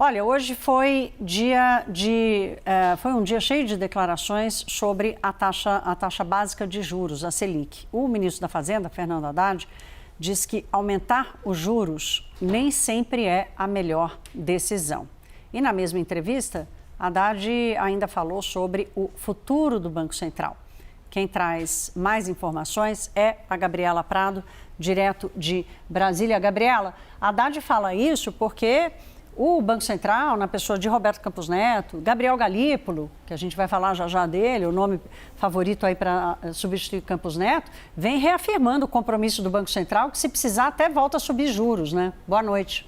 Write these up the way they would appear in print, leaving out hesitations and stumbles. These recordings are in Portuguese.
Olha, hoje foi um dia cheio de declarações sobre a taxa básica de juros, a Selic. O ministro da Fazenda, Fernando Haddad, diz que aumentar os juros nem sempre é a melhor decisão. E na mesma entrevista, Haddad ainda falou sobre o futuro do Banco Central. Quem traz mais informações é a Gabriela Prado, direto de Brasília. Gabriela, Haddad fala isso porque o Banco Central, na pessoa de Roberto Campos Neto, Gabriel Galípolo, que a gente vai falar já dele, o nome favorito aí para substituir Campos Neto, vem reafirmando o compromisso do Banco Central, que se precisar até volta a subir juros, né? Boa noite.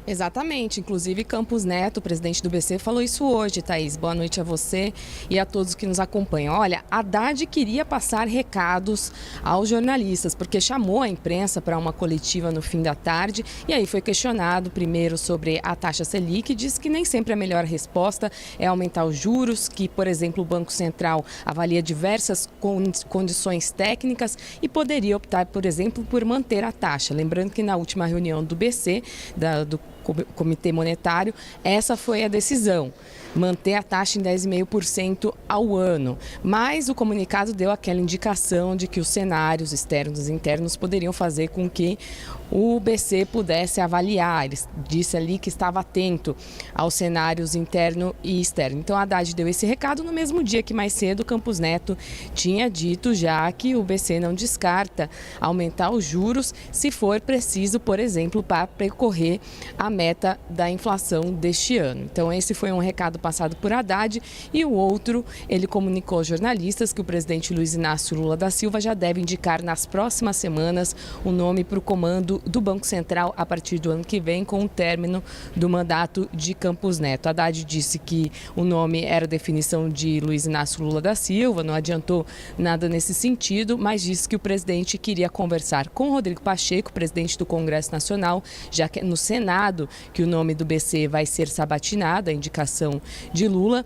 Exatamente, inclusive Campos Neto, presidente do BC, falou isso hoje, Thaís. Boa noite a você e a todos que nos acompanham. Olha, Haddad queria passar recados aos jornalistas, porque chamou a imprensa para uma coletiva no fim da tarde e aí foi questionado primeiro sobre a taxa Selic e disse que nem sempre a melhor resposta é aumentar os juros, que, por exemplo, o Banco Central avalia diversas condições técnicas e poderia optar, por exemplo, por manter a taxa. Lembrando que na última reunião do BC, do Comitê Monetário, essa foi a decisão, manter a taxa em 10,5% ao ano. Mas o comunicado deu aquela indicação de que os cenários externos e internos poderiam fazer com que o BC pudesse avaliar. Ele disse ali que estava atento aos cenários interno e externo. Então, a Haddad deu esse recado no mesmo dia que mais cedo Campos Neto tinha dito já que o BC não descarta aumentar os juros se for preciso, por exemplo, para percorrer a meta da inflação deste ano. Então, esse foi um recado passado por Haddad e o outro, ele comunicou aos jornalistas que o presidente Luiz Inácio Lula da Silva já deve indicar nas próximas semanas o nome para o comando do Banco Central a partir do ano que vem, com o término do mandato de Campos Neto. Haddad disse que o nome era definição de Luiz Inácio Lula da Silva, não adiantou nada nesse sentido, mas disse que o presidente queria conversar com Rodrigo Pacheco, presidente do Congresso Nacional, já que no Senado que o nome do BC vai ser sabatinado, a indicação de Lula.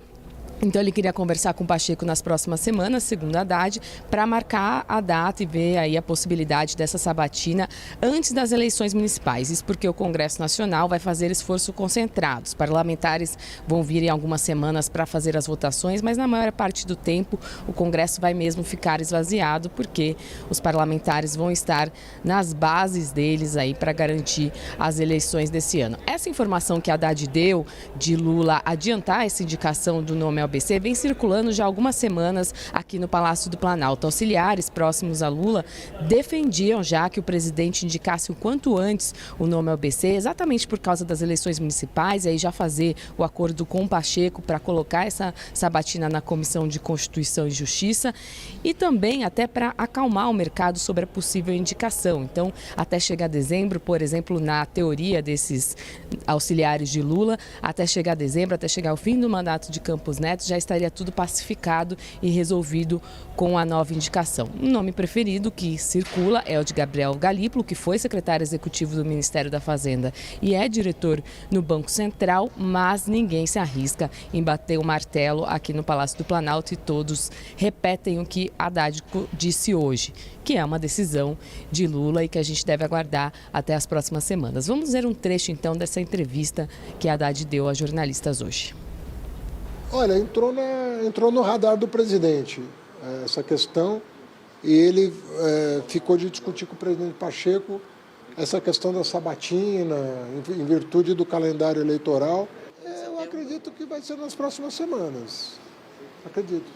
Então, ele queria conversar com o Pacheco nas próximas semanas, segundo Haddad, para marcar a data e ver aí a possibilidade dessa sabatina antes das eleições municipais. Isso porque o Congresso Nacional vai fazer esforço concentrado. Os parlamentares vão vir em algumas semanas para fazer as votações, mas na maior parte do tempo o Congresso vai mesmo ficar esvaziado, porque os parlamentares vão estar nas bases deles aí para garantir as eleições desse ano. Essa informação que a Haddad deu de Lula adiantar essa indicação do nome ao BC vem circulando já há algumas semanas aqui no Palácio do Planalto. Auxiliares próximos a Lula defendiam já que o presidente indicasse o quanto antes o nome ao BC, exatamente por causa das eleições municipais, e aí já fazer o acordo com o Pacheco para colocar essa sabatina na Comissão de Constituição e Justiça e também até para acalmar o mercado sobre a possível indicação. Então, até chegar dezembro, por exemplo, na teoria desses auxiliares de Lula, até chegar dezembro, até chegar ao fim do mandato de Campos Neto, já estaria tudo pacificado e resolvido com a nova indicação. O nome preferido que circula é o de Gabriel Galípolo, que foi secretário executivo do Ministério da Fazenda e é diretor no Banco Central, mas ninguém se arrisca em bater o martelo aqui no Palácio do Planalto e todos repetem o que Haddad disse hoje, que é uma decisão de Lula e que a gente deve aguardar até as próximas semanas. Vamos ver um trecho então dessa entrevista que Haddad deu a jornalistas hoje. Olha, entrou no radar do presidente essa questão e ele ficou de discutir com o presidente Pacheco essa questão da sabatina, em virtude do calendário eleitoral. Eu acredito que vai ser nas próximas semanas, acredito.